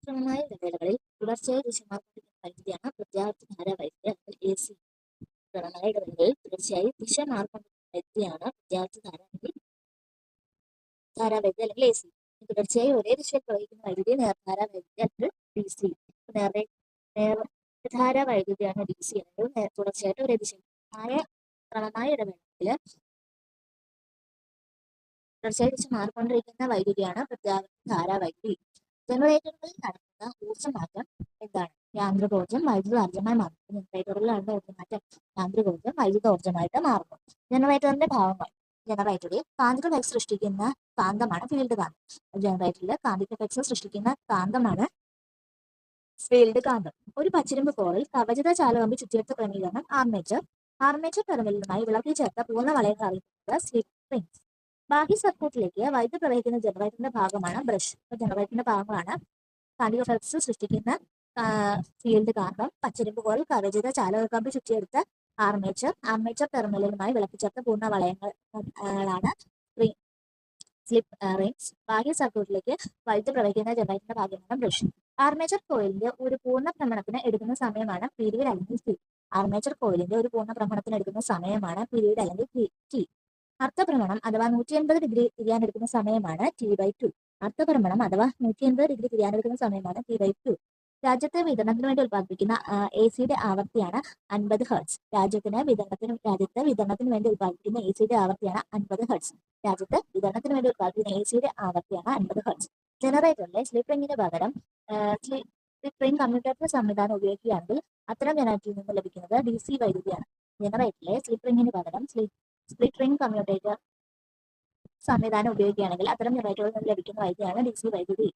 ക്രമമായ ഇടവേളകളിൽ തുടർച്ചയായി ദിശമാർപ്പെടുന്ന വൈദ്യുതിയാണ് പ്രത്യാവർത്തധാര വൈദ്യുതി അല്ലെങ്കിൽ എ സി. ക്രമമായ ഇടവേളകളിൽ തുടർച്ചയായി ദിശ മാറിക്കൊണ്ടിരിക്കുന്ന വൈദ്യുതിയാണ് പ്രത്യാവർത്തധാര അല്ലെങ്കിൽ എ സി. തുടർച്ചയായി ഒരേ ദിശയിൽ പ്രവഹിക്കുന്ന വൈദ്യുതി നേർധാര വൈദ്യുതി അല്ലെങ്കിൽ ഡി സി. നേർധാര വൈദ്യുതിയാണ് ഡി സി അല്ലെങ്കിൽ തുടർച്ചയായിട്ട് ഒരേ ദിശയിൽ ക്രമമായ ഇടവേളകളിൽ തുടർച്ചയായി ദിശ മാറിക്കൊണ്ടിരിക്കുന്ന വൈദ്യുതിയാണ് പ്രത്യാവർത്തധാര വൈദ്യുതി. ജനറേറ്ററുകളിൽ നടക്കുന്ന ഊർജ്ജമാറ്റം എന്താണ്? യാന്ത്രികോർജ്ജം വൈദ്യുതോർജ്ജമായി മാറുന്നു. ജനറേറ്ററുകളിലാണ് ഊർജ്ജമാറ്റം യാന്ത്രികോർജ്ജം വൈദ്യുതോർജ്ജമായിട്ട് മാറുന്നു. ജനറേറ്ററിന്റെ ഭാഗങ്ങൾ. ജനറേറ്ററിൽ കാന്തിക ഫ്ലക്സ് സൃഷ്ടിക്കുന്ന കാന്തമാണ് ഫീൽഡ് കാന്തം. ജനറേറ്ററിൽ കാന്തിക ഫ്ലക്സ് സൃഷ്ടിക്കുന്ന കാന്തമാണ് ഫീൽഡ് കാന്തം. ഒരു പച്ചിരുമ്പ് കോറിൽ കവചിത ചാലകമ്പി ചുറ്റിയെടുത്ത ക്രമീകരണം ആർമേച്ചർ. ആർമേച്ചർ ടെർമിനലുമായി വിളക്കി ചേർത്ത പൂർണ്ണ വളയങ്ങൾ അറിയപ്പെടുന്നത് സ്ലിപ്പ് റിംഗ്സ്. ബാഹ്യ സർക്യൂട്ടിലേക്ക് വൈദ്യുതി പ്രവഹിക്കുന്ന ജനറേറ്ററിന്റെ ഭാഗമാണ് ബ്രഷ്. ജനറേറ്ററിന്റെ ഭാഗങ്ങളാണ് കാന്തിക ഫ്ലക്സ് സൃഷ്ടിക്കുന്ന ഫീൽഡ് കാന്തം, പച്ചിരുമ്പ് കോറിൽ കവചിത ചാലകമ്പി ചുറ്റിയെടുത്ത ആർമേച്ചർ ടെർമിനലുമായി വിളക്കി ചേർത്ത പൂർണ്ണ വളയങ്ങളാണ് സ്ലിപ്പ് റിംഗ്സ്. ബാഹ്യ സർക്യൂട്ടിലേക്ക് വൈദ്യുതി പ്രവഹിക്കുന്ന ജനറേറ്ററിന്റെ ഭാഗമാണ് ബ്രഷ്. ആർമേച്ചർ കോയിലിന്റെ ഒരു പൂർണ്ണ ഭ്രമണത്തിന് എടുക്കുന്ന സമയമാണ് പീരീഡ് അല്ലെങ്കിൽ ടി. ആർമേച്ചർ കോയിലിന്റെ ഒരു പൂർണ്ണ ഭ്രമണത്തിന് എടുക്കുന്ന സമയമാണ് പീരീഡ് അല്ലെങ്കിൽ ടി. അർത്ഥഭ്രമണം അഥവാ 180 ഡിഗ്രി തിരിയാനെടുക്കുന്ന സമയമാണ് T/2. അർത്ഥഭ്രമണം അഥവാ 180 ഡിഗ്രി തിരിയാനെടുക്കുന്ന സമയമാണ് T/2. രാജ്യത്തെ വിതരണത്തിന് വേണ്ടി ഉത്പാദിപ്പിക്കുന്ന AC-യുടെ ആവൃത്തിയാണ് 50 ഹെർട്സ്. രാജ്യത്തെ വിതരണത്തിന് വേണ്ടി ഉത്പാദിപ്പിക്കുന്ന AC-യുടെ ആവൃത്തിയാണ് 50 ഹെർട്സ്. ജനറേറ്ററിലെ സ്ലിപ്പ് റിംഗിന് പകരം സ്ലിപ്പ് റിംഗ് കമ്മ്യൂട്ടേറ്റർ സംവിധാനം ഉപയോഗിക്കുകയാണെങ്കിൽ അത്തരം ജനറേറ്ററിൽ നിന്ന് ലഭിക്കുന്നത് DC വൈദ്യുതിയാണ്. ജനറേറ്ററിലെ സ്ലിപ്പ് റിംഗിന് പകരം സ്പ്ലിറ്റ് റിംഗ് കമ്മ്യൂട്ടേറ്റർ സംവിധാനം ഉപയോഗിക്കുകയാണെങ്കിൽ അത്തരം ജനറേറ്ററുകളിൽ നിന്ന് ലഭിക്കുന്ന വൈദ്യുതിയാണ് DC വൈദ്യുതി.